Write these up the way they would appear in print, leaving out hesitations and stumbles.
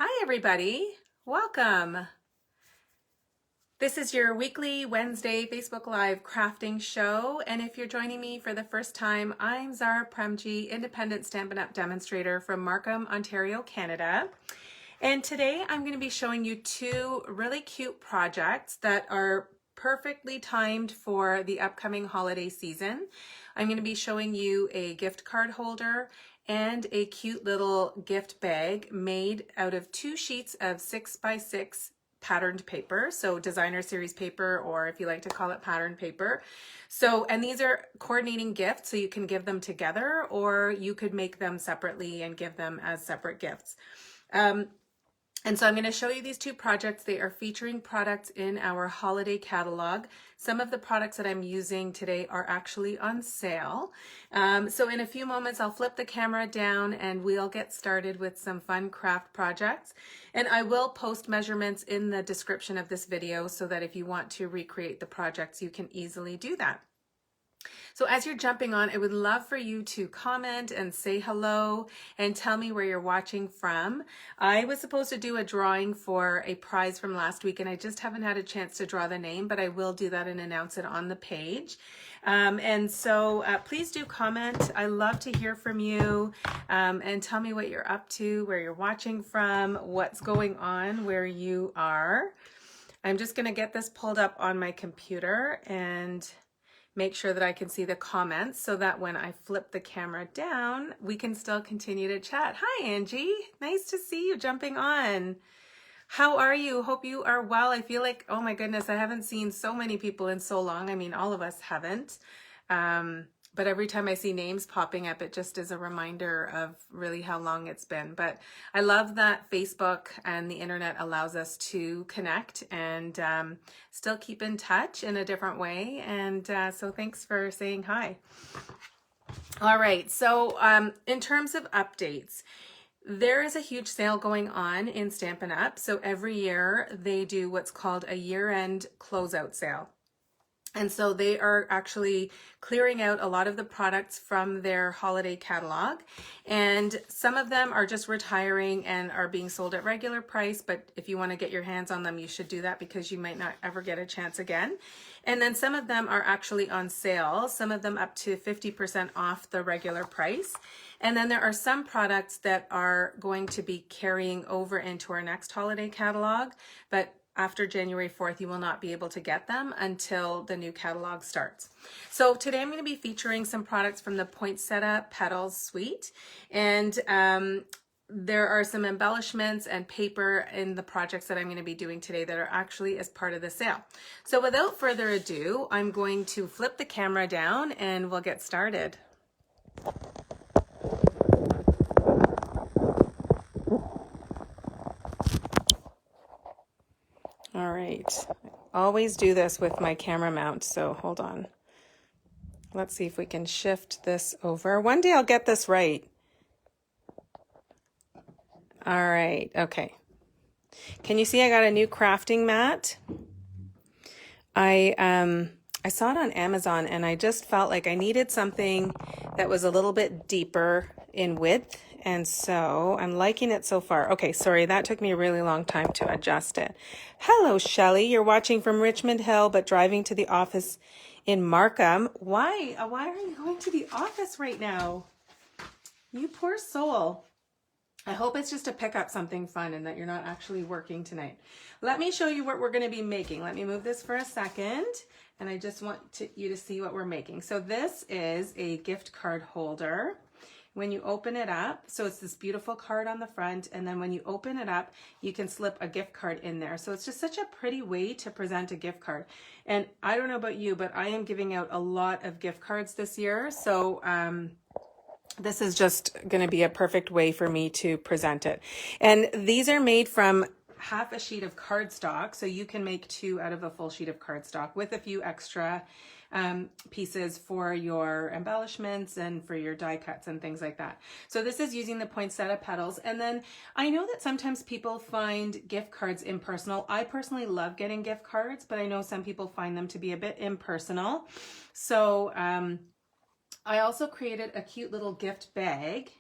Hi everybody, welcome. This is your weekly Wednesday Facebook Live crafting show, and if you're joining me for the first time, I'm Zara Premji, independent Stampin' Up! Demonstrator from Markham, Ontario, Canada. And today I'm going to be showing you two really cute projects that are perfectly timed for the upcoming holiday season. I'm going to be showing you a gift card holder and a cute little gift bag made out of 2 sheets of 6x6 patterned paper, so designer series paper, or if you like to call it pattern paper. So, and these are coordinating gifts, so you can give them together or you could make them separately and give them as separate gifts. And so I'm going to show you these two projects. They are featuring products in our holiday catalog. Some of the products that I'm using today are actually on sale. So in a few moments, I'll flip the camera down and we'll get started with some fun craft projects. And I will post measurements in the description of this video so that if you want to recreate the projects, you can easily do that. So as you're jumping on, I would love for you to comment and say hello and tell me where you're watching from. I was supposed to do a drawing for a prize from last week and I just haven't had a chance to draw the name, but I will do that and announce it on the page. So please do comment. I love to hear from you and tell me what you're up to, where you're watching from, what's going on, where you are. I'm just going to get this pulled up on my computer and make sure that I can see the comments so that when I flip the camera down, we can still continue to chat. Hi, Angie. Nice to see you jumping on. How are you? Hope you are well. I feel like, oh my goodness, I haven't seen so many people in so long. I mean, all of us haven't. But every time I see names popping up, it just is a reminder of really how long it's been. But I love that Facebook and the internet allows us to connect and still keep in touch in a different way. And so thanks for saying hi. All right, so in terms of updates, there is a huge sale going on in Stampin' Up! So every year they do what's called a year-end closeout sale. And so they are actually clearing out a lot of the products from their holiday catalog. And some of them are just retiring and are being sold at regular price. But if you want to get your hands on them, you should do that because you might not ever get a chance again. And then some of them are actually on sale, some of them up to 50% off the regular price. And then there are some products that are going to be carrying over into our next holiday catalog, but after January 4th, you will not be able to get them until the new catalog starts. So today I'm going to be featuring some products from the Poinsettia Petals suite. And there are some embellishments and paper in the projects that I'm going to be doing today that are actually as part of the sale. So without further ado, I'm going to flip the camera down and we'll get started. All right, I always do this with my camera mount, so hold on. Let's see if we can shift this over. One day I'll get this right. All right, okay. Can you see I got a new crafting mat? I saw it on Amazon and I just felt like I needed something that was a little bit deeper in width. And so I'm liking it so far. Okay, sorry, that took me a really long time to adjust it. Hello, Shelley. You're watching from Richmond Hill, but driving to the office in Markham. Why? Why are you going to the office right now? You poor soul. I hope it's just to pick up something fun and that you're not actually working tonight. Let me show you what we're going to be making. Let me move this for a second. And I just want you to see what we're making. So this is a gift card holder. When you open it up, so it's this beautiful card on the front, and then when you open it up, you can slip a gift card in there. So it's just such a pretty way to present a gift card. And I don't know about you, but I am giving out a lot of gift cards this year. So this is just going to be a perfect way for me to present it. And these are made from half a sheet of cardstock, so you can make 2 out of a full sheet of cardstock with a few extra pieces for your embellishments and for your die cuts and things like that. So this is using the Poinsettia Petals. And then I know that sometimes people find gift cards impersonal. I personally love getting gift cards, but I know some people find them to be a bit impersonal. So I also created a cute little gift bag.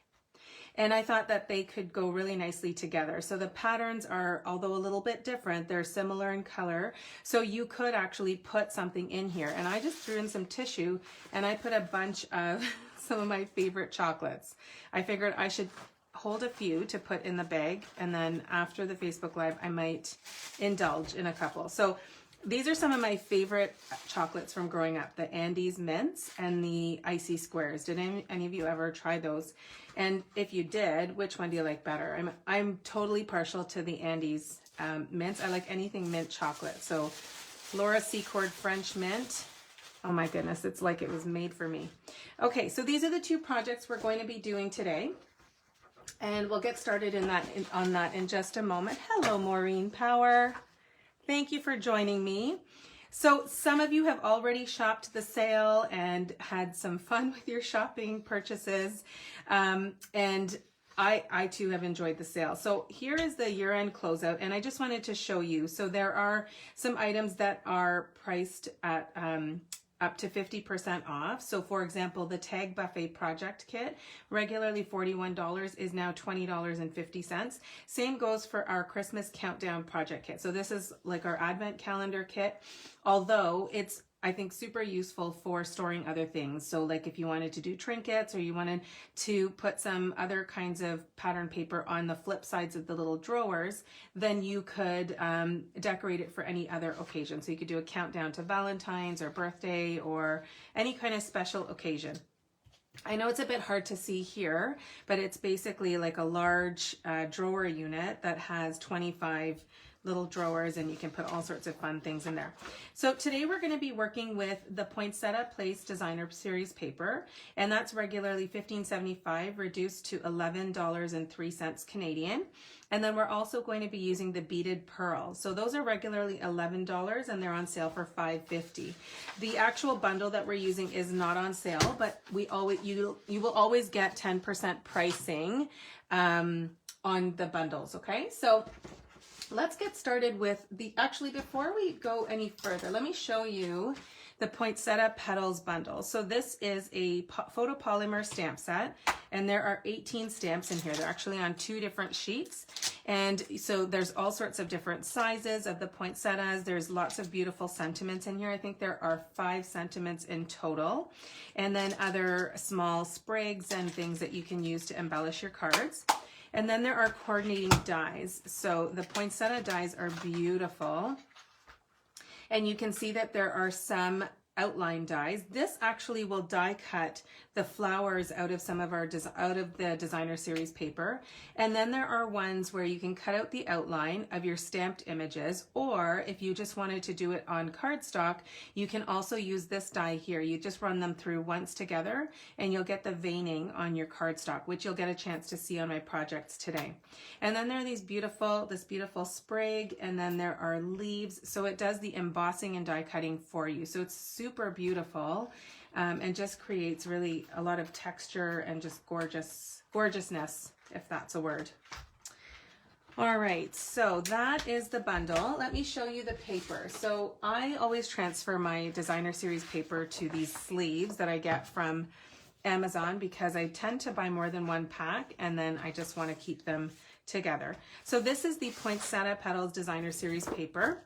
And I thought that they could go really nicely together. So the patterns are, although a little bit different, they're similar in color. So you could actually put something in here. And I just threw in some tissue and I put a bunch of some of my favorite chocolates. I figured I should hold a few to put in the bag, and then after the Facebook Live I might indulge in a couple. So these are some of my favorite chocolates from growing up, the Andes Mints and the Icy Squares. Did any of you ever try those? And if you did, which one do you like better? I'm totally partial to the Andes Mints. I like anything mint chocolate. So Laura Secord French Mint. Oh my goodness, it's like it was made for me. Okay, so these are the two projects we're going to be doing today. And we'll get started on that in just a moment. Hello, Maureen Power. Thank you for joining me. So some of you have already shopped the sale and had some fun with your shopping purchases. And I too have enjoyed the sale. So here is the year-end closeout, and I just wanted to show you. So there are some items that are priced at up to 50% off. So for example, the Tag Buffet Project Kit, regularly $41, is now $20.50. Same goes for our Christmas Countdown Project Kit. So this is like our Advent Calendar Kit, although it's, I think, super useful for storing other things. So like if you wanted to do trinkets, or you wanted to put some other kinds of pattern paper on the flip sides of the little drawers, then you could decorate it for any other occasion. So you could do a countdown to Valentine's or birthday or any kind of special occasion. I know it's a bit hard to see here, but it's basically like a large drawer unit that has 25 little drawers, and you can put all sorts of fun things in there. So today we're going to be working with the Poinsettia Place Designer Series paper, and that's regularly $15.75 reduced to $11.03 Canadian. And then we're also going to be using the beaded pearl. So those are regularly $11 and they're on sale for $5.50. The actual bundle that we're using is not on sale, but you will always get 10% pricing on the bundles, okay? So let's get started with actually before we go any further, let me show you the Poinsettia Petals bundle. So this is a photopolymer stamp set, and there are 18 stamps in here. They're actually on 2 different sheets. And so there's all sorts of different sizes of the poinsettias. There's lots of beautiful sentiments in here. I think there are 5 sentiments in total. And then other small sprigs and things that you can use to embellish your cards. And then there are coordinating dies. So the poinsettia dies are beautiful. And you can see that there are some outline dies. This actually will die cut the flowers out of some of our out of the designer series paper. And then there are ones where you can cut out the outline of your stamped images, or if you just wanted to do it on cardstock, you can also use this die here. You just run them through once together and you'll get the veining on your cardstock, which you'll get a chance to see on my projects today. And then there are this beautiful sprig, and then there are leaves. So it does the embossing and die cutting for you. So it's super beautiful. And just creates really a lot of texture and just gorgeousness, if that's a word. All right, so that is the bundle. Let me show you the paper. So I always transfer my designer series paper to these sleeves that I get from Amazon because I tend to buy more than one pack, and then I just want to keep them together. So this is the Poinsettia Petals Designer Series paper.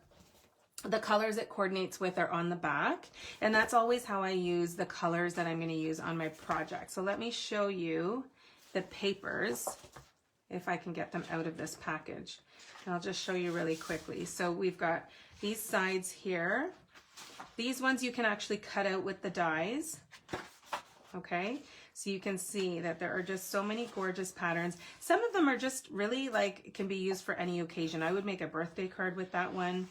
The colors it coordinates with are on the back, and that's always how I use the colors that I'm going to use on my project. So let me show you the papers, if I can get them out of this package. And I'll just show you really quickly. So we've got these sides here. These ones you can actually cut out with the dies. Okay, so you can see that there are just so many gorgeous patterns. Some of them are just really like, can be used for any occasion. I would make a birthday card with that one.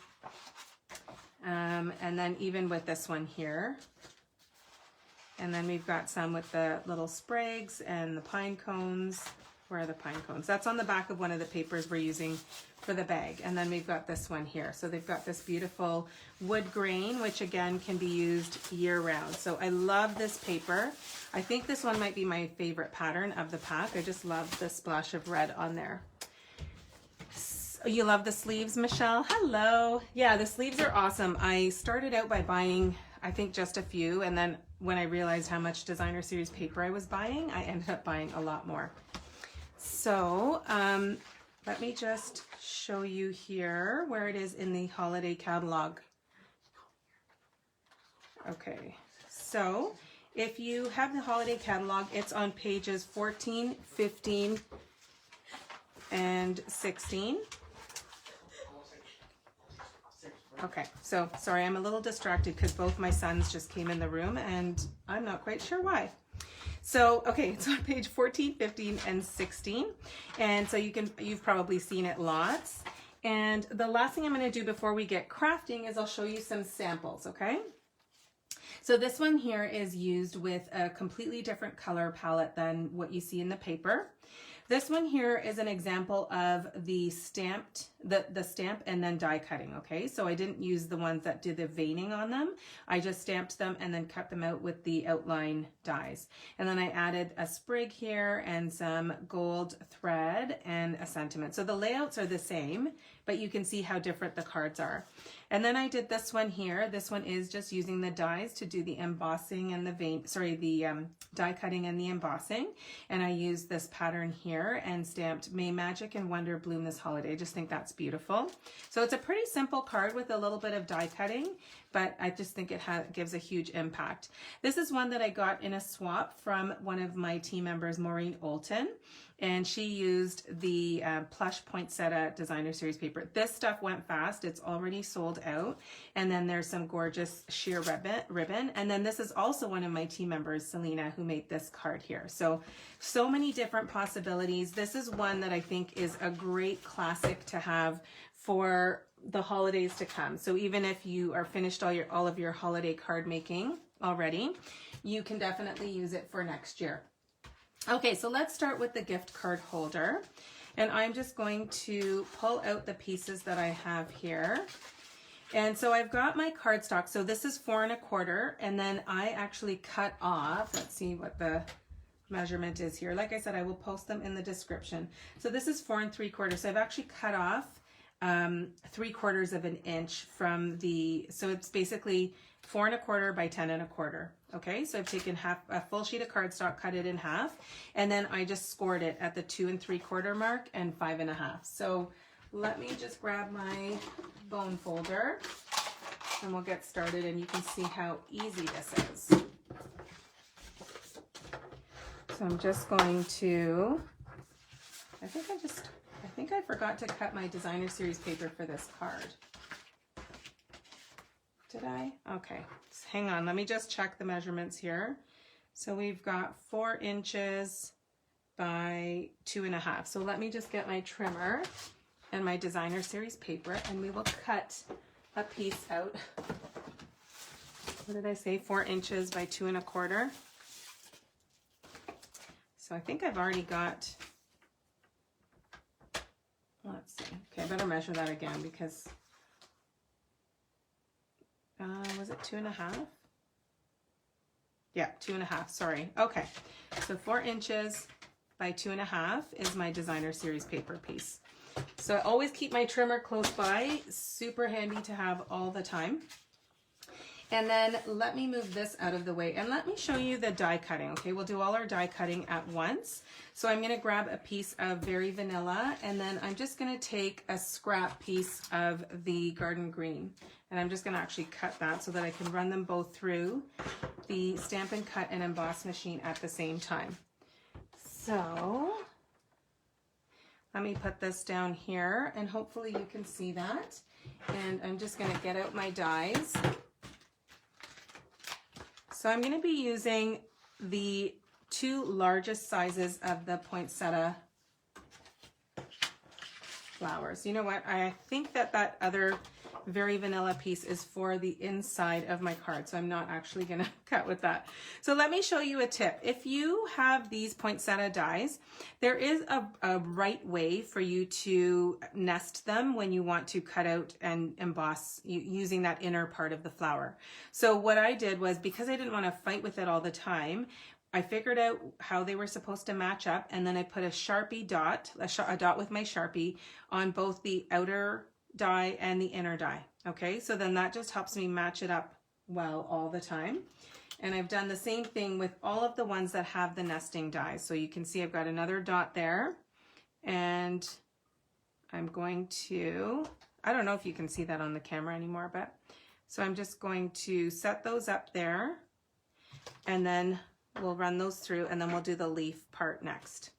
And then even with this one here. And then we've got some with the little sprigs and the pine cones. Where are the pine cones? That's on the back of one of the papers we're using for the bag. And then we've got this one here. So they've got this beautiful wood grain, which again can be used year round. So I love this paper. I think this one might be my favorite pattern of the pack. I just love the splash of red on there. You love the sleeves, Michelle? Hello. Yeah, the sleeves are awesome. I started out by buying, I think, just a few, and then when I realized how much designer series paper I was buying, I ended up buying a lot more. So let me just show you here where it is in the holiday catalog. Okay, so if you have the holiday catalog, it's on pages 14, 15, and 16. Okay, so sorry, I'm a little distracted because both my sons just came in the room and I'm not quite sure why. So, okay, it's on page 14, 15, and 16. And so you've probably seen it lots. And the last thing I'm going to do before we get crafting is I'll show you some samples, okay? So this one here is used with a completely different color palette than what you see in the paper. This one here is an example of the stamped, the stamp and then die cutting, okay? So I didn't use the ones that did the veining on them. I just stamped them and then cut them out with the outline dies. And then I added a sprig here and some gold thread and a sentiment. So the layouts are the same, but you can see how different the cards are. And then I did this one here. This one is just using the dies to do the embossing and the die cutting and the embossing. And I used this pattern here and stamped May Magic and Wonder Bloom This Holiday. I just think that's beautiful. So it's a pretty simple card with a little bit of die cutting, but I just think it gives a huge impact. This is one that I got in a swap from one of my team members, Maureen Olton. And she used the plush Poinsettia designer series paper. This stuff went fast. It's already sold out. And then there's some gorgeous sheer ribbon. And then this is also one of my team members, Selena, who made this card here. So many different possibilities. This is one that I think is a great classic to have for the holidays to come. So even if you are finished all of your holiday card making already, you can definitely use it for next year. Okay, so let's start with the gift card holder. And I'm just going to pull out the pieces that I have here. And so I've got my cardstock. So this is 4 1/4, and then I actually cut off, let's see what the measurement is here. Like I said, I will post them in the description. So this is 4 3/4. So I've actually cut off 3/4 of an inch from the, so it's basically 4 1/4 by 10 1/4. Okay, so I've taken a full sheet of cardstock, cut it in half, and then I just scored it at the 2 3/4 mark and 5 1/2. So let me just grab my bone folder and we'll get started, and you can see how easy this is. So I'm just going to, I think I forgot to cut my designer series paper for this card. Did I? Okay, so hang on, let me just check the measurements here. So we've got 4 inches by 2 1/2. So let me just get my trimmer and my designer series paper, and we will cut a piece out. What did I say? 4 inches by 2 1/4. So I think I've already got, let's see. Okay, I better measure that again because was it 2 1/2? Yeah, 2 1/2, sorry. Okay, so 4 inches by 2 1/2 is my designer series paper piece. So I always keep my trimmer close by, super handy to have all the time. And then let me move this out of the way and let me show you the die cutting. Okay, we'll do all our die cutting at once. So I'm gonna grab a piece of Very Vanilla, and then I'm just gonna take a scrap piece of the Garden Green. And I'm just gonna actually cut that so that I can run them both through the Stampin' Cut and Emboss machine at the same time. So let me put this down here, and hopefully you can see that. And I'm just gonna get out my dies. So I'm going to be using the 2 largest sizes of the poinsettia flowers. You know what? I think that other Very Vanilla piece is for the inside of my card, so I'm not actually going to cut with that. So let me show you a tip. If you have these poinsettia dies, there is a right way for you to nest them when you want to cut out and emboss using that inner part of the flower. So what I did was, because I didn't want to fight with it all the time, I figured out how they were supposed to match up, and then I put a Sharpie dot, a dot with my Sharpie on both the outer die and the inner die. Okay, so then that just helps me match it up well all the time. And I've done the same thing with all of the ones that have the nesting dies. So you can see I've got another dot there, And I'm going to, I don't know if you can see that on the camera anymore, but so I'm just going to set those up there, and then we'll run those through, and then we'll do the leaf part next.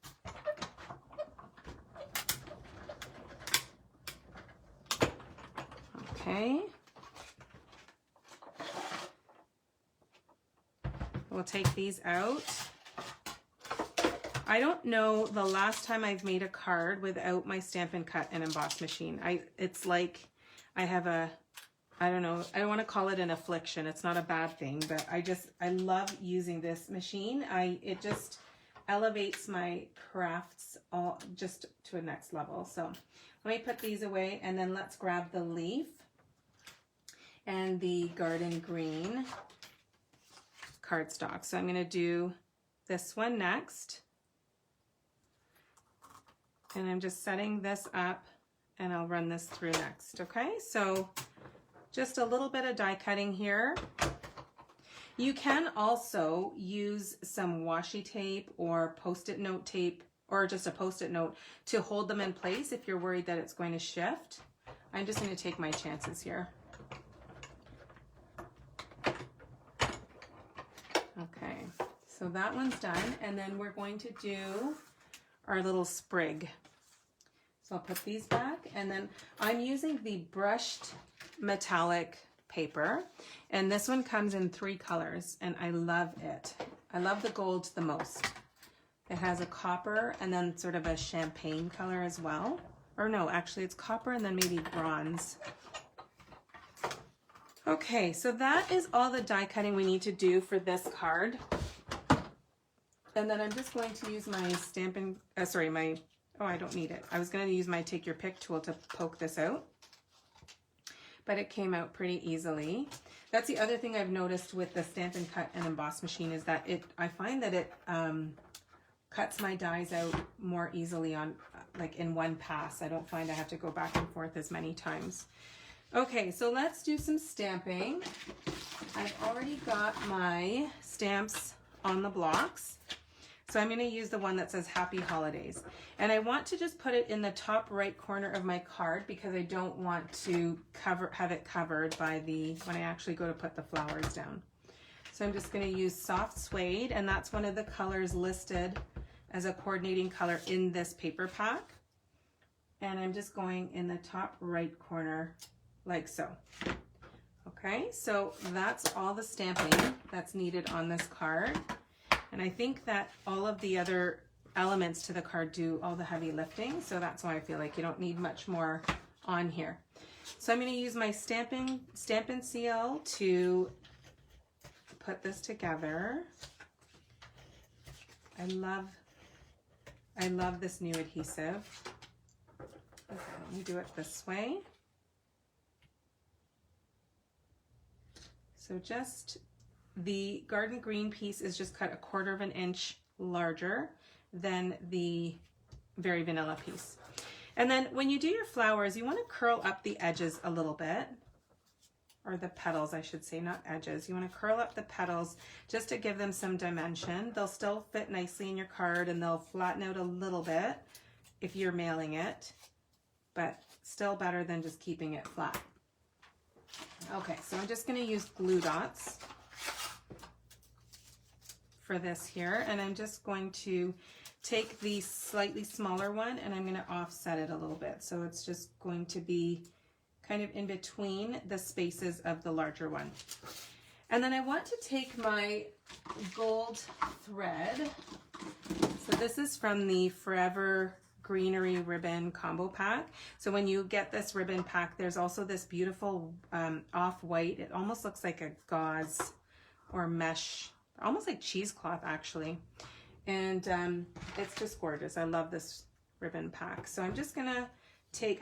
Okay. We'll take these out. I don't know the last time I've made a card without my Stampin' Cut and Emboss machine. It's like I have a, I don't know, I don't want to call it an affliction. It's not a bad thing, but I love using this machine. It just elevates my crafts all just to a next level. So let me put these away, and then let's grab the leaf and the garden green cardstock. So I'm going to do this one next. And I'm just setting this up, and I'll run this through next, okay? So just a little bit of die cutting here. You can also use some washi tape or Post-it note tape, or just a Post-it note to hold them in place if you're worried that it's going to shift. I'm just going to take my chances here. Okay, so that one's done, and then we're going to do our little sprig. So I'll put these back, and then I'm using the brushed metallic paper, and this one comes in 3 colors, and I love it. I love the gold the most. It has a copper and then sort of a champagne color as well. Or no, actually it's copper and then maybe bronze. Okay, so that is all the die cutting we need to do for this card. And then I'm just going to use my Stampin', oh, I don't need it. I was going to use my Take Your Pick tool to poke this out, but it came out pretty easily. That's the other thing I've noticed with the Stampin' Cut and Emboss machine is that I find that it cuts my dies out more easily on, like in one pass. I don't find I have to go back and forth as many times. Okay, so let's do some stamping. I've already got my stamps on the blocks. So I'm going to use the one that says Happy Holidays. And I want to just put it in the top right corner of my card because I don't want to have it covered by when I actually go to put the flowers down. So I'm just going to use soft suede, and that's one of the colors listed as a coordinating color in this paper pack. And I'm just going in the top right corner like so. Okay, so that's all the stamping that's needed on this card. And I think that all of the other elements to the card do all the heavy lifting, so that's why I feel like you don't need much more on here. So I'm going to use my Stampin' Seal to put this together. I love this new adhesive. Okay, let me do it this way. So just the garden green piece is just cut 1/4 inch larger than the Very Vanilla piece. And then when you do your flowers, you want to curl up the edges a little bit, or the petals, I should say, not edges. You want to curl up the petals just to give them some dimension. They'll still fit nicely in your card, and they'll flatten out a little bit if you're mailing it, but still better than just keeping it flat. Okay, so I'm just going to use glue dots for this here, and I'm just going to take the slightly smaller one and I'm going to offset it a little bit. So it's just going to be kind of in between the spaces of the larger one. And then I want to take my gold thread. So this is from the Forever Greenery ribbon combo pack. So when you get this ribbon pack, there's also this beautiful off-white, it almost looks like a gauze or mesh, almost like cheesecloth actually, and it's just gorgeous. I love this ribbon pack. So I'm just gonna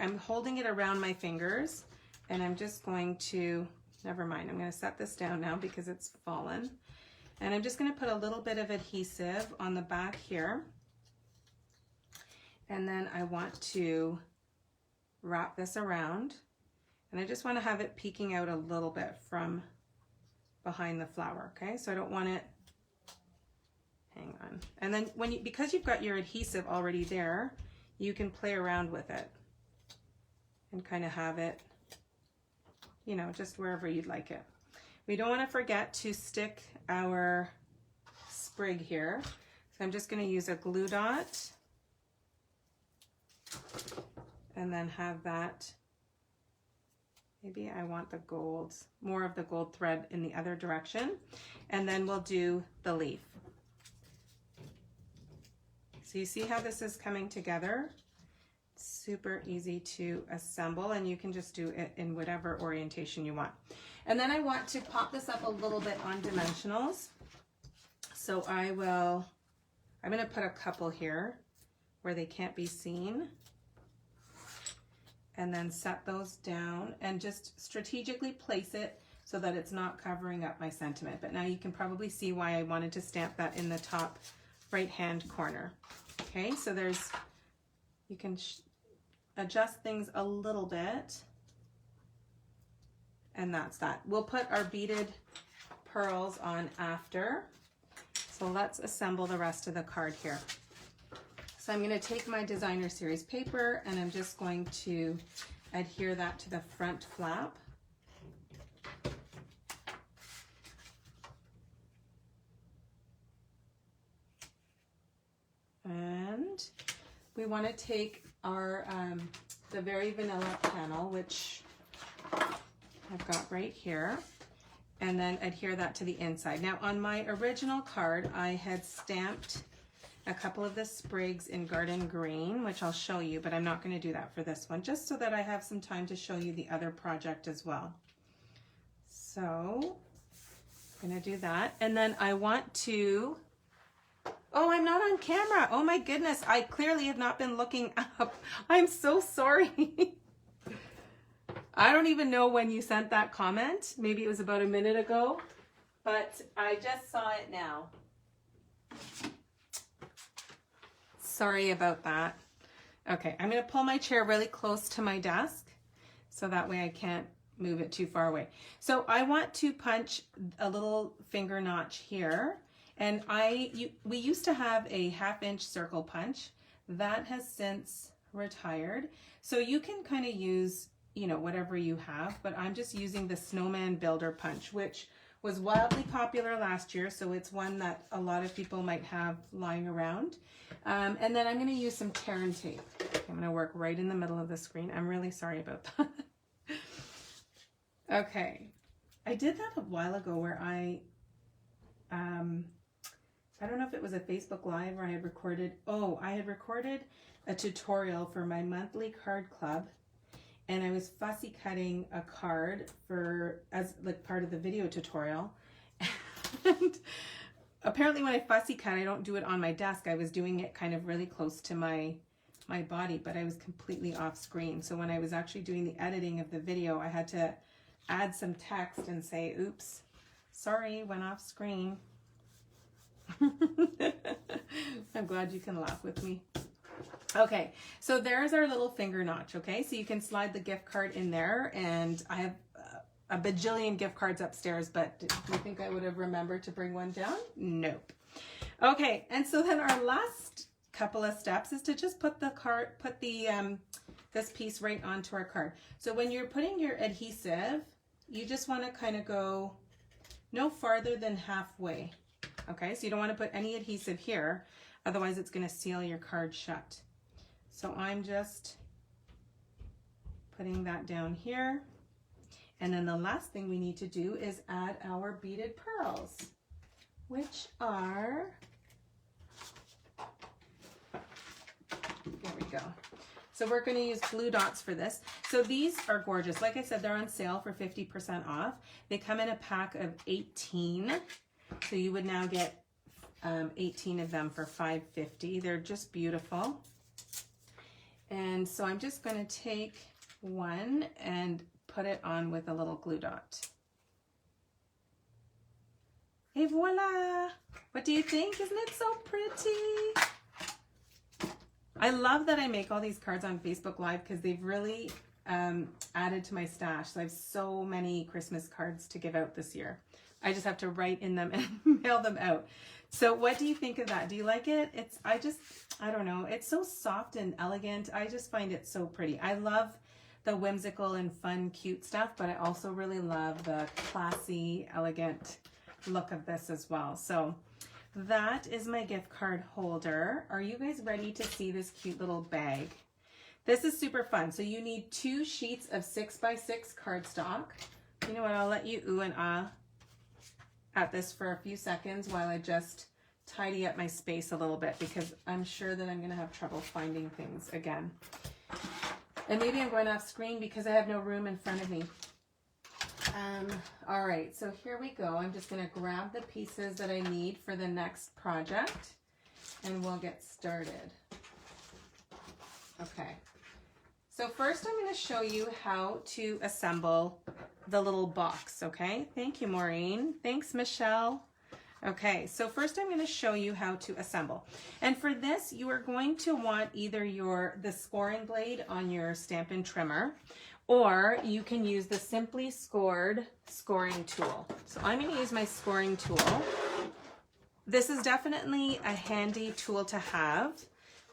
I'm holding it around my fingers, and I'm just going to, never mind, I'm gonna set this down now because it's fallen, and I'm just gonna put a little bit of adhesive on the back here. And then I want to wrap this around, and I just want to have it peeking out a little bit from behind the flower, okay? So I don't want it, hang on. And then because you've got your adhesive already there, you can play around with it and kind of have it, you know, just wherever you'd like it. We don't want to forget to stick our sprig here. So I'm just going to use a glue dot and then have that. Maybe I want the gold, more of the gold thread in the other direction. And then we'll do the leaf. So you see how this is coming together? Super easy to assemble, and you can just do it in whatever orientation you want. And then I want to pop this up a little bit on dimensionals. So I'm going to put a couple here where they can't be seen. And then set those down and just strategically place it so that it's not covering up my sentiment. But now you can probably see why I wanted to stamp that in the top right-hand corner. Okay, so you can adjust things a little bit. And that's that. We'll put our beaded pearls on after. So let's assemble the rest of the card here. So I'm going to take my designer series paper and I'm just going to adhere that to the front flap. And we want to take our the Very Vanilla panel, which I've got right here, and then adhere that to the inside. Now on my original card, I had stamped a couple of the sprigs in garden green, which I'll show you, but I'm not going to do that for this one, just so that I have some time to show you the other project as well. So I'm going to do that. And then I want to, oh, I'm not on camera. Oh my goodness. I clearly have not been looking up. I'm so sorry. I don't even know when you sent that comment. Maybe it was about a minute ago, but I just saw it now. Sorry about that. Okay, I'm going to pull my chair really close to my desk so that way I can't move it too far away. So I want to punch a little finger notch here, and we used to have a 1/2-inch circle punch that has since retired. So you can kind of use, you know, whatever you have, but I'm just using the Snowman Builder punch, which was wildly popular last year, so it's one that a lot of people might have lying around. And then I'm going to use some tear and tape. I'm going to work right in the middle of the screen. I'm really sorry about that. Okay, I did that a while ago where I don't know if it was a Facebook Live or I had recorded, I had recorded a tutorial for my monthly card club, and I was fussy cutting a card as like part of the video tutorial. And apparently when I fussy cut, I don't do it on my desk. I was doing it kind of really close to my body, but I was completely off screen. So when I was actually doing the editing of the video, I had to add some text and say, oops, sorry, went off screen. I'm glad you can laugh with me. Okay, so there's our little finger notch, okay? So you can slide the gift card in there, and I have a bajillion gift cards upstairs, but do you think I would have remembered to bring one down? Nope. Okay, and so then our last couple of steps is to just put this piece right onto our card. So when you're putting your adhesive, you just want to kind of go no farther than halfway, okay? So you don't want to put any adhesive here, otherwise it's going to seal your card shut. So I'm just putting that down here. And then the last thing we need to do is add our beaded pearls, which are, there we go. So we're going to use glue dots for this. So these are gorgeous. Like I said, they're on sale for 50% off. They come in a pack of 18. So you would now get 18 of them for $5.50. They're just beautiful. And so I'm just going to take one and put it on with a little glue dot. Et voila! What do you think? Isn't it so pretty? I love that I make all these cards on Facebook Live because they've really added to my stash. So I have so many Christmas cards to give out this year. I just have to write in them and mail them out. So what do you think of that? Do you like it? I don't know. It's so soft and elegant. I just find it so pretty. I love the whimsical and fun, cute stuff, but I also really love the classy, elegant look of this as well. So that is my gift card holder. Are you guys ready to see this cute little bag? This is super fun. So you need 2 sheets of 6x6 cardstock. You know what? I'll let you ooh and ah at this for a few seconds while I just tidy up my space a little bit, because I'm sure that I'm going to have trouble finding things again. And maybe I'm going off screen because I have no room in front of me. All right, so here we go. I'm just going to grab the pieces that I need for the next project and we'll get started. Okay, so first I'm going to show you how to assemble the little box, okay? Thank you, Maureen. Thanks, Michelle. Okay, so first I'm going to show you how to assemble. And for this, you are going to want either the scoring blade on your Stampin' Trimmer, or you can use the Simply Scored scoring tool. So I'm going to use my scoring tool. This is definitely a handy tool to have,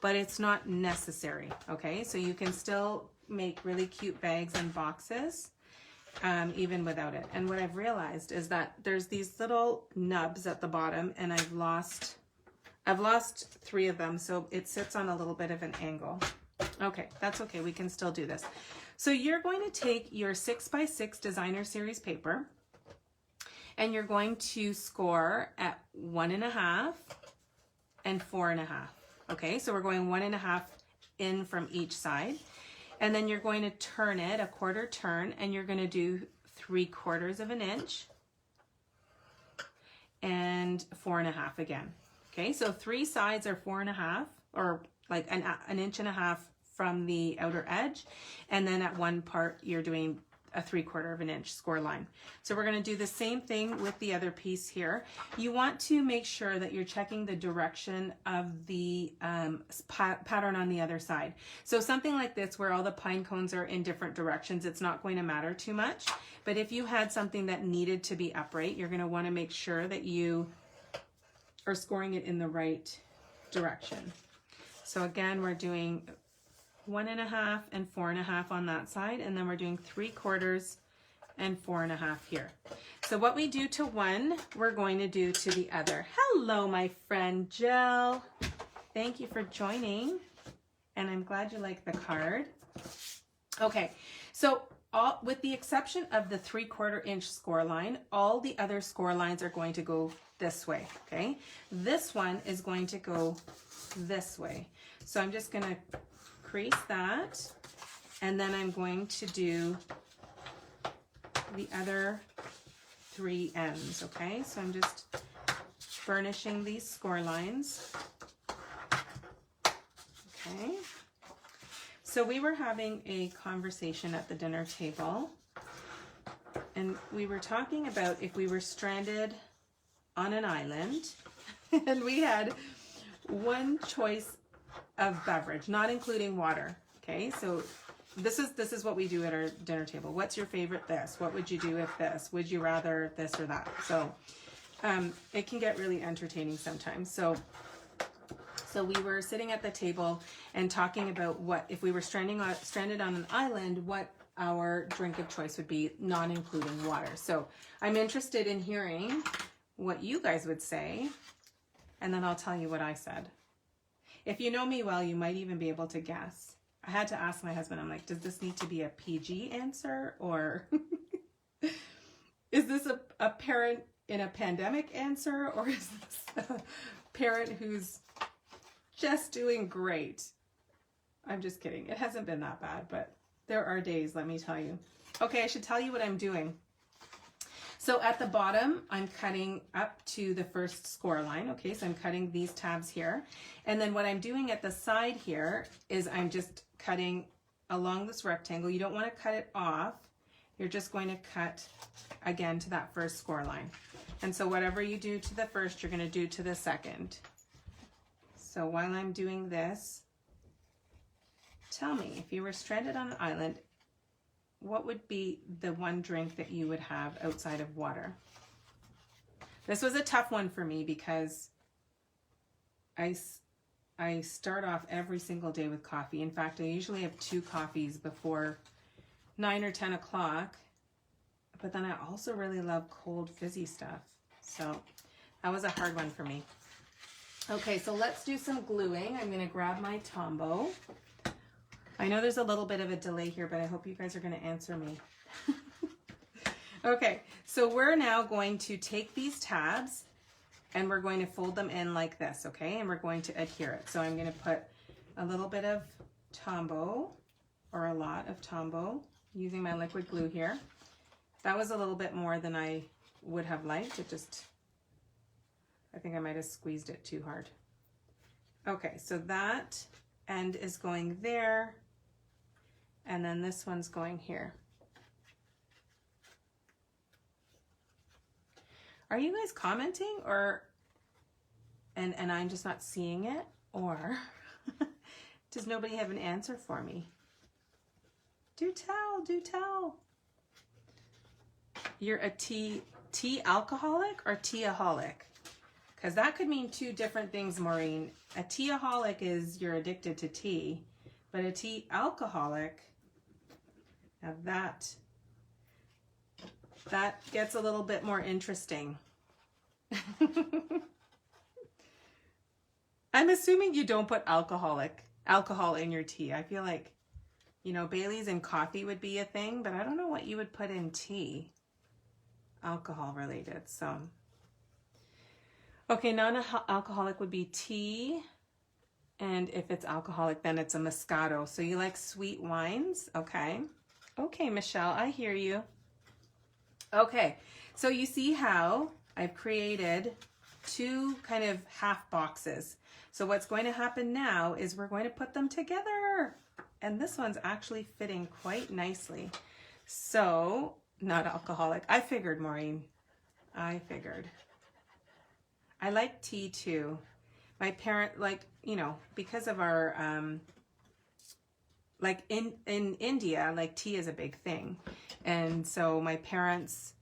but it's not necessary, okay? So you can still make really cute bags and boxes even without it. And what I've realized is that there's these little nubs at the bottom, and I've lost 3 of them, so it sits on a little bit of an angle. Okay, that's okay, we can still do this. So you're going to take your 6x6 designer series paper and you're going to score at 1.5 and 4.5. Okay, so we're going 1.5 in from each side. And then you're going to turn it a quarter turn, and you're going to do 3/4 of an inch and 4.5 again. Okay, so 3 sides are 4.5, or like an inch and a half from the outer edge, and then at one part you're doing a 3/4 of an inch score line. So we're going to do the same thing with the other piece here. You want to make sure that you're checking the direction of the pattern on the other side. So something like this, where all the pine cones are in different directions, it's not going to matter too much. But if you had something that needed to be upright, you're going to want to make sure that you are scoring it in the right direction. So again, we're doing 1.5 and 4.5 on that side, and then we're doing 3/4 and 4.5 here. So what we do to one, we're going to do to the other. Hello, my friend Jill. Thank you for joining, and I'm glad you like the card. Okay, so with the exception of the 3/4 inch score line, all the other score lines are going to go this way, okay? This one is going to go this way. So I'm just gonna crease that, and then I'm going to do the other 3 ends, okay? So I'm just burnishing these score lines. Okay. So we were having a conversation at the dinner table, and we were talking about if we were stranded on an island and we had one choice of beverage, not including water. Okay, so this is what we do at our dinner table. What's your favorite this? What would you do if this? Would you rather this or that? So it can get really entertaining sometimes. So we were sitting at the table and talking about what if we were stranded on an island, what our drink of choice would be, not including water. So I'm interested in hearing what you guys would say, and then I'll tell you what I said. If you know me well, you might even be able to guess. I had to ask my husband, I'm like, does this need to be a PG answer, or is this a parent in a pandemic answer, or is this a parent who's just doing great? I'm just kidding. It hasn't been that bad, but there are days, let me tell you. Okay, I should tell you what I'm doing. So at the bottom, I'm cutting up to the first score line. Okay, so I'm cutting these tabs here. And then what I'm doing at the side here is I'm just cutting along this rectangle. You don't want to cut it off. You're just going to cut again to that first score line. And so whatever you do to the first, you're going to do to the second. So while I'm doing this, tell me, if you were stranded on an island, what would be the one drink that you would have outside of water? This was a tough one for me because I start off every single day with coffee. In fact, I usually have 2 coffees before 9 or 10 o'clock. But then I also really love cold fizzy stuff. So that was a hard one for me. Okay, so let's do some gluing. I'm going to grab my Tombow. I know there's a little bit of a delay here, but I hope you guys are going to answer me. Okay, so we're now going to take these tabs and we're going to fold them in like this, okay? And we're going to adhere it. So I'm going to put a little bit of Tombow, or a lot of Tombow, using my liquid glue here. That was a little bit more than I would have liked. I think I might have squeezed it too hard. Okay, so that end is going there, and then this one's going here. Are you guys commenting, or and I'm just not seeing it, or does nobody have an answer for me? Do tell, do tell. You're a tea alcoholic or teaaholic? Because that could mean 2 different things, Maureen. A teaaholic is you're addicted to tea, but a tea alcoholic, now that gets a little bit more interesting. I'm assuming you don't put alcohol in your tea. I feel like, you know, Bailey's in coffee would be a thing, but I don't know what you would put in tea, alcohol related. So, okay, non-alcoholic would be tea. And if it's alcoholic, then it's a Moscato. So you like sweet wines? Okay. Okay, Michelle, I hear you. Okay, so you see how I've created 2 kind of half boxes. So what's going to happen now is we're going to put them together. And this one's actually fitting quite nicely. So, not alcoholic. I figured, Maureen. I figured. I like tea too. My parent, like, you know, because of our, like in India, like tea is a big thing. And so my parents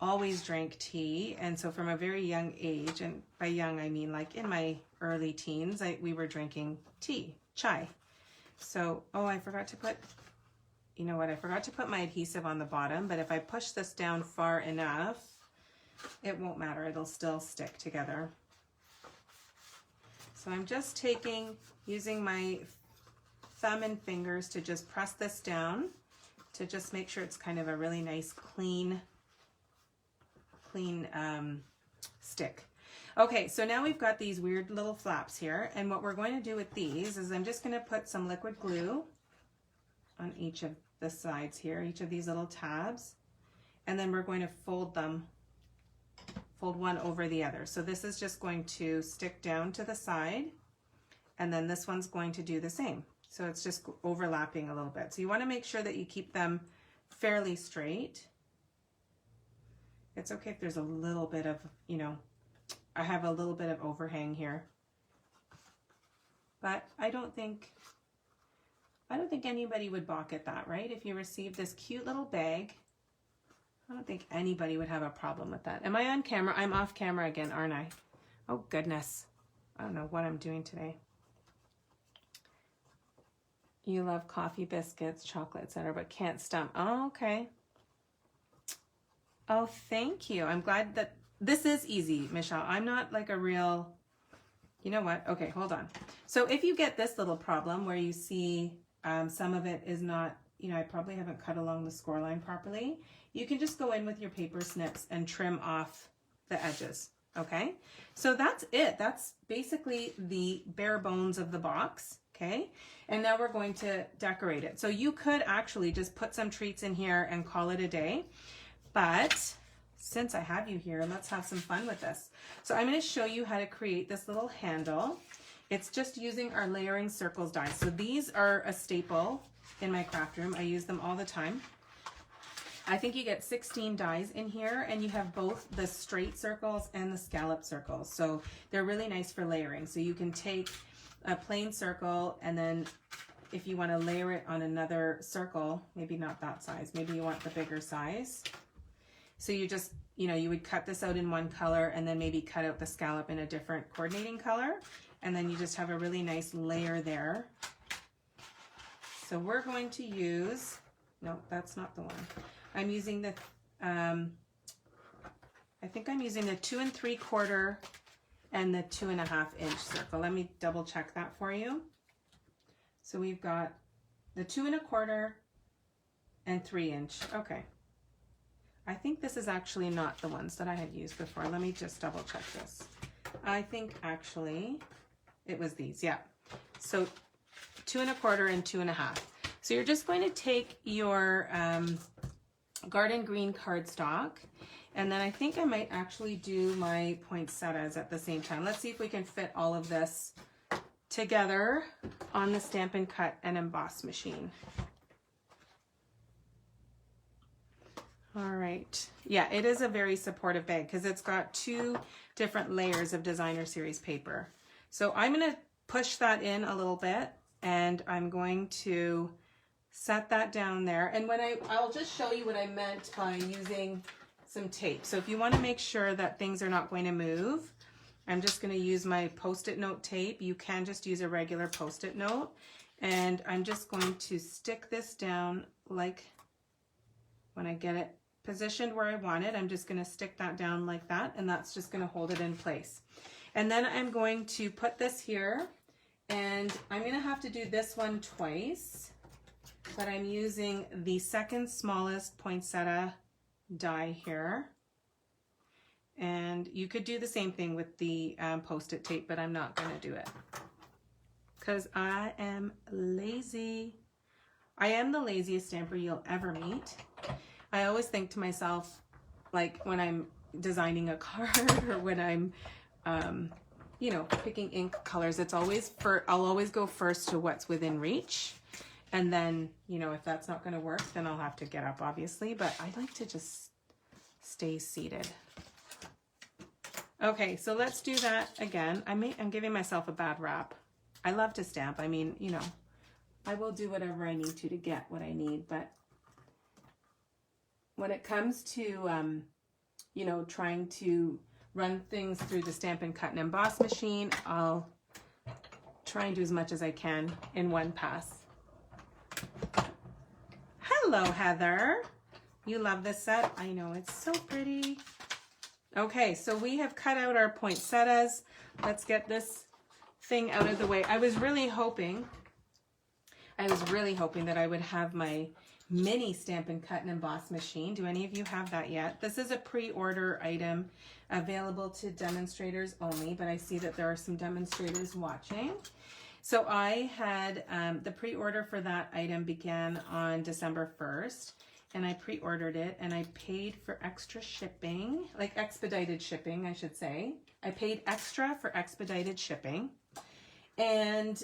always drank tea. And so from a very young age, and by young, I mean like in my early teens, we were drinking tea, chai. So, oh, I forgot to put, you know what? I forgot to put my adhesive on the bottom, but if I push this down far enough, it won't matter. It'll still stick together. So I'm just using my thumb and fingers to just press this down to just make sure it's kind of a really nice clean stick. Okay, so now we've got these weird little flaps here, and what we're going to do with these is I'm just going to put some liquid glue on each of the sides here, each of these little tabs, and then we're going to fold them, fold one over the other. So this is just going to stick down to the side, and then this one's going to do the same. So it's just overlapping a little bit. So you want to make sure that you keep them fairly straight. It's okay if there's a little bit of, you know, I have a little bit of overhang here, but I don't think anybody would balk at that, right? If you receive this cute little bag, I don't think anybody would have a problem with that. Am I on camera? I'm off camera again, aren't I? Oh goodness. I don't know what I'm doing today. You love coffee, biscuits, chocolate, etc., but can't stomach. Oh, okay. Oh, thank you. I'm glad that this is easy, Michelle. I'm not like a real, you know what? Okay, hold on. So if you get this little problem where you see some of it is not, you know, I probably haven't cut along the score line properly, you can just go in with your paper snips and trim off the edges, okay? So that's it. That's basically the bare bones of the box, okay? And now we're going to decorate it. So you could actually just put some treats in here and call it a day, but since I have you here, let's have some fun with this. So I'm going to show you how to create this little handle. It's just using our layering circles dies. So these are a staple in my craft room. I use them all the time. I think you get 16 dies in here, and you have both the straight circles and the scallop circles. So they're really nice for layering. So you can take a plain circle, and then if you want to layer it on another circle, maybe not that size, maybe you want the bigger size. So you just, you know, you would cut this out in one color and then maybe cut out the scallop in a different coordinating color. and then you just have a really nice layer there. So we're going to use, no, that's not the one. I'm using the, I think I'm using the 2 3/4 and the 2.5 inch circle. Let me double check that for you. So we've got the 2 1/4 and 3 inch. Okay. I think this is actually not the ones that I had used before. Let me just double check this. I think actually it was these, yeah. So 2 1/4 and 2.5. So you're just going to take your garden green cardstock, and then I think I might actually do my poinsettias at the same time. Let's see if we can fit all of this together on the Stampin' Cut and Emboss machine. All right. Yeah, it is a very supportive bag because it's got 2 different layers of designer series paper. So I'm going to push that in a little bit, and I'm going to set that down there. And when I'll just show you what I meant by using some tape. So if you want to make sure that things are not going to move, I'm just going to use my Post-it note tape. You can just use a regular Post-it note. And I'm just going to stick this down, like when I get it positioned where I want it, I'm just going to stick that down like that, and that's just going to hold it in place. And then I'm going to put this here, and I'm going to have to do this one twice, but I'm using the second smallest poinsettia die here. And you could do the same thing with the Post-it tape, but I'm not going to do it because I am lazy. I am the laziest stamper you'll ever meet. I always think to myself, like when I'm designing a card or when I'm, you know, picking ink colors, it's always I'll always go first to what's within reach. And then, you know, if that's not going to work, then I'll have to get up, obviously. But I like to just stay seated. Okay, so let's do that again. I'm giving myself a bad rap. I love to stamp. I mean, you know, I will do whatever I need to get what I need. But when it comes to, you know, trying to run things through the Stampin' Cut and Emboss machine, I'll try and do as much as I can in one pass. Hello, Heather. You love this set? I know, it's so pretty. Okay, so we have cut out our poinsettias. Let's get this thing out of the way. I was really hoping that I would have my mini Stampin' Cut and Emboss machine. Do any of you have that yet? This is a pre-order item available to demonstrators only, but I see that there are some demonstrators watching. So I had, the pre-order for that item began on December 1st, and I pre-ordered it, and I paid for extra shipping, like expedited shipping, I should say. I paid extra for expedited shipping, and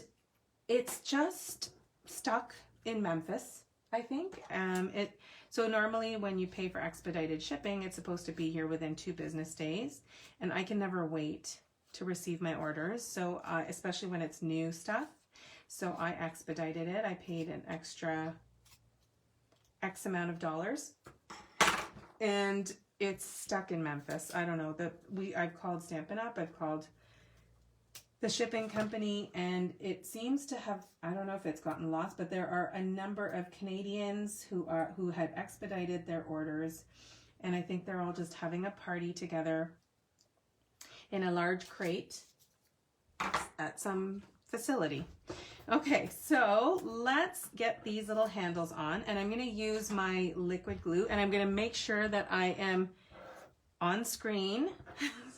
it's just stuck in Memphis, I think. So normally when you pay for expedited shipping, it's supposed to be here within 2 business days, and I can never wait to receive my orders, so especially when it's new stuff. So I expedited it. I paid an extra X amount of dollars, and it's stuck in Memphis. I don't know. I've called Stampin' Up, I've called the shipping company, and it seems to have, I don't know if it's gotten lost, but there are a number of Canadians who had expedited their orders, and I think they're all just having a party together in a large crate at some facility. Okay, so let's get these little handles on, and I'm going to use my liquid glue, and I'm going to make sure that I am on screen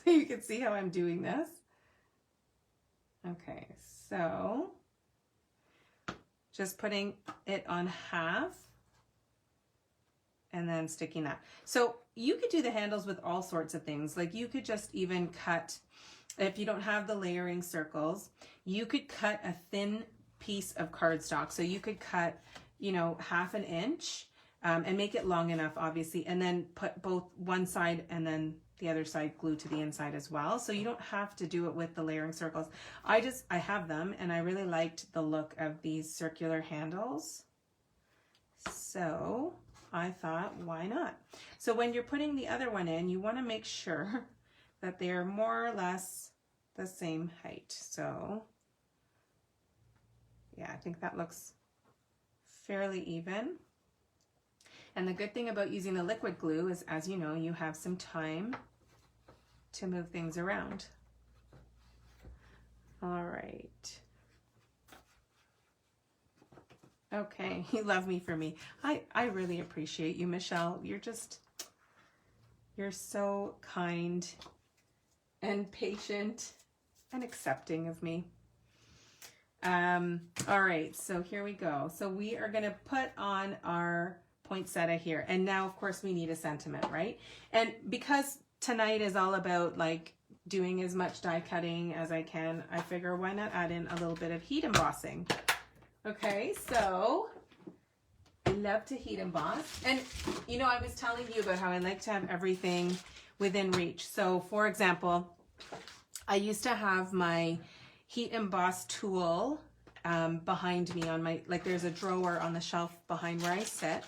so you can see how I'm doing this. Okay, so just putting it on half and then sticking that. So you could do the handles with all sorts of things. Like you could just even cut, if you don't have the layering circles, you could cut a thin piece of cardstock. So you could cut, you know, 1/2 inch and make it long enough, obviously, and then put both one side and then the other side glued to the inside as well. So you don't have to do it with the layering circles. I have them, and I really liked the look of these circular handles. So I thought, why not? So when you're putting the other one in, you want to make sure that they are more or less the same height. So yeah, I think that looks fairly even. And the good thing about using the liquid glue is, as you know, you have some time to move things around. All right. Okay, you love me for me. I really appreciate you, Michelle. You're so kind and patient and accepting of me. All right, so here we go. So we are gonna put on our poinsettia here. And now, of course, we need a sentiment, right? And because tonight is all about like doing as much die cutting as I can, I figure why not add in a little bit of heat embossing. Okay, so I love to heat emboss. And you know, I was telling you about how I like to have everything within reach. So for example, I used to have my heat emboss tool behind me on my, like there's a drawer on the shelf behind where I sit.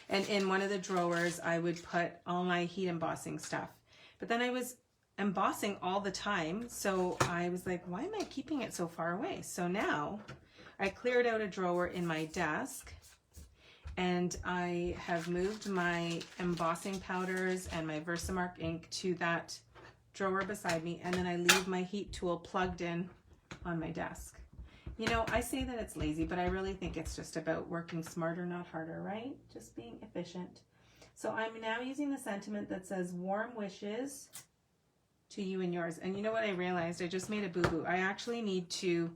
And in one of the drawers, I would put all my heat embossing stuff. But then I was embossing all the time. So I was like, why am I keeping it so far away? So now I cleared out a drawer in my desk and I have moved my embossing powders and my Versamark ink to that drawer beside me. And then I leave my heat tool plugged in on my desk. You know, I say that it's lazy, but I really think it's just about working smarter, not harder, right? Just being efficient. So I'm now using the sentiment that says warm wishes to you and yours. And you know what I realized? I just made a boo-boo. I actually need to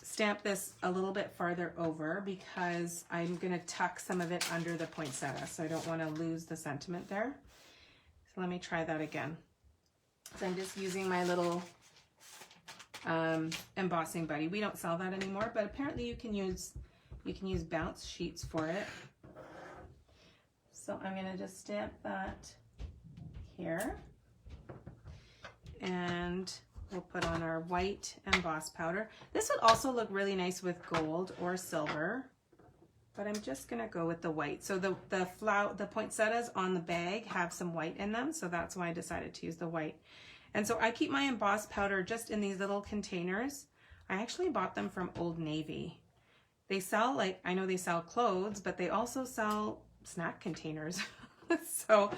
stamp this a little bit farther over because I'm going to tuck some of it under the poinsettia. So I don't want to lose the sentiment there. So let me try that again. So I'm just using my little embossing buddy. We don't sell that anymore, but apparently you can use bounce sheets for it. So I'm going to just stamp that here. And we'll put on our white emboss powder. This would also look really nice with gold or silver, but I'm just gonna go with the white. So the poinsettias on the bag have some white in them, so that's why I decided to use the white. And so I keep my emboss powder just in these little containers. I actually bought them from Old Navy. They sell, like, I know they sell clothes, but they also sell snack containers. So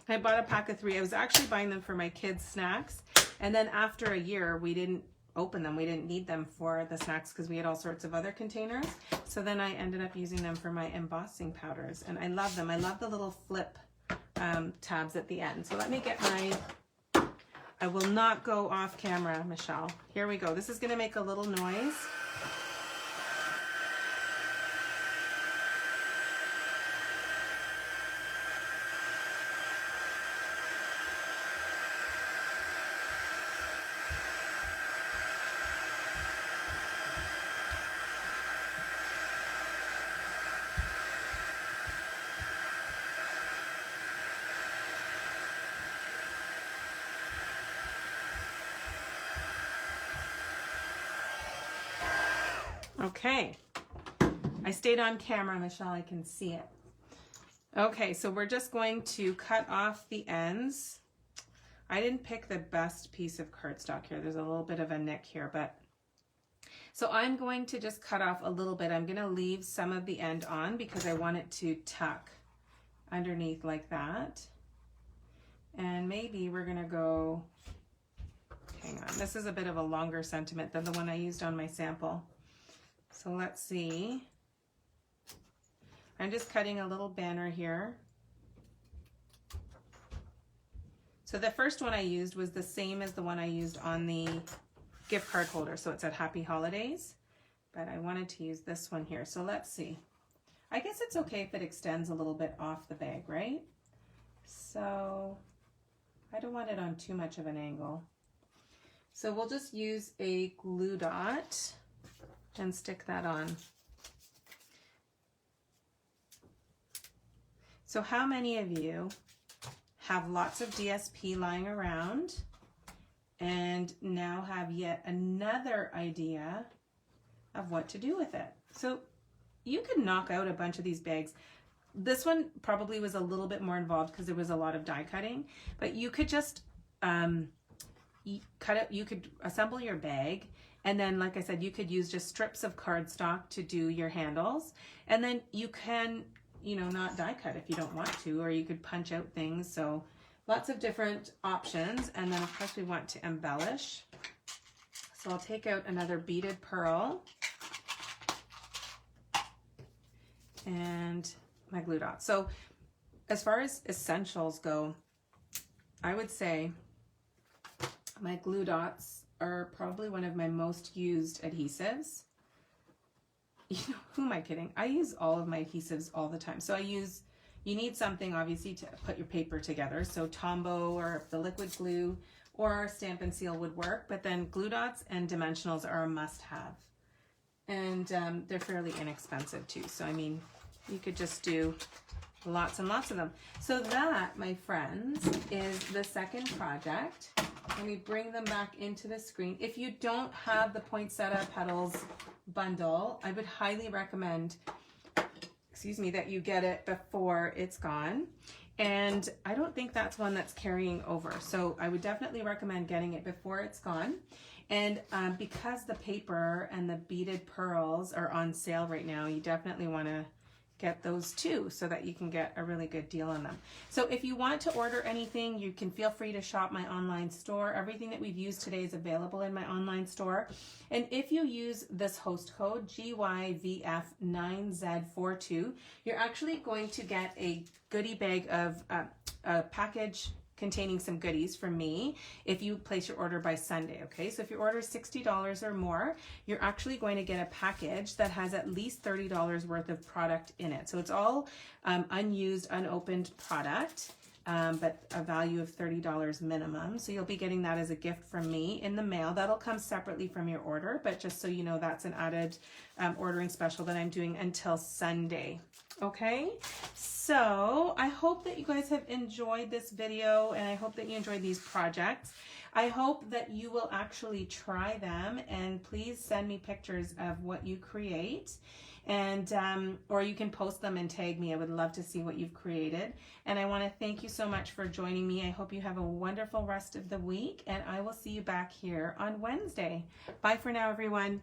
I bought a pack of 3. I was actually buying them for my kids' snacks. And then after a year, we didn't open them. We didn't need them for the snacks because we had all sorts of other containers. So then I ended up using them for my embossing powders. And I love them. I love the little flip tabs at the end. So let me get my, I will not go off camera, Michelle. Here we go. This is going to make a little noise. Okay, I stayed on camera, Michelle, I can see it. Okay, so we're just going to cut off the ends. I didn't pick the best piece of cardstock here. There's a little bit of a nick here, but so I'm going to just cut off a little bit. I'm gonna leave some of the end on because I want it to tuck underneath like that. And maybe we're gonna go, hang on, this is a bit of a longer sentiment than the one I used on my sample. So let's see. I'm just cutting a little banner here. So the first one I used was the same as the one I used on the gift card holder. So it said Happy Holidays, but I wanted to use this one here. So let's see. I guess it's okay if it extends a little bit off the bag, right? So I don't want it on too much of an angle. So we'll just use a glue dot and stick that on. So how many of you have lots of DSP lying around and now have yet another idea of what to do with it? So you could knock out a bunch of these bags. This one probably was a little bit more involved because there was a lot of die cutting, but you could just you could assemble your bag, and then like I said, you could use just strips of cardstock to do your handles, and then you can, you know, not die cut if you don't want to, or you could punch out things. So lots of different options. And then of course we want to embellish. So I'll take out another beaded pearl and my glue dots. So as far as essentials go, I would say my glue dots are probably one of my most used adhesives. You know, who am I kidding? I use all of my adhesives all the time. So you need something obviously to put your paper together. So Tombow or the liquid glue or Stampin' Seal would work, but then glue dots and dimensionals are a must-have. And they're fairly inexpensive too. So I mean, you could just do lots and lots of them. So that, my friends, is the second project. Let me bring them back into the screen. If you don't have the Poinsettia Petals bundle, I would highly recommend, excuse me, that you get it before it's gone. And I don't think that's one that's carrying over. So I would definitely recommend getting it before it's gone. And because the paper and the beaded pearls are on sale right now, you definitely want to get those too, so that you can get a really good deal on them. So if you want to order anything, you can feel free to shop my online store. Everything that we've used today is available in my online store. And if you use this host code GYVF9Z42, you're actually going to get a goodie bag of a package containing some goodies from me if you place your order by Sunday, okay? So if your order is $60 or more, you're actually going to get a package that has at least $30 worth of product in it. So it's all unused, unopened product, but a value of $30 minimum. So you'll be getting that as a gift from me in the mail. That'll come separately from your order, but just so you know, that's an added ordering special that I'm doing until Sunday. Okay, so I hope that you guys have enjoyed this video, and I hope that you enjoyed these projects. I hope that you will actually try them, and please send me pictures of what you create, and or you can post them and tag me. I would love to see what you've created. And I want to thank you so much for joining me. I hope you have a wonderful rest of the week, and I will see you back here on Wednesday. Bye for now, everyone.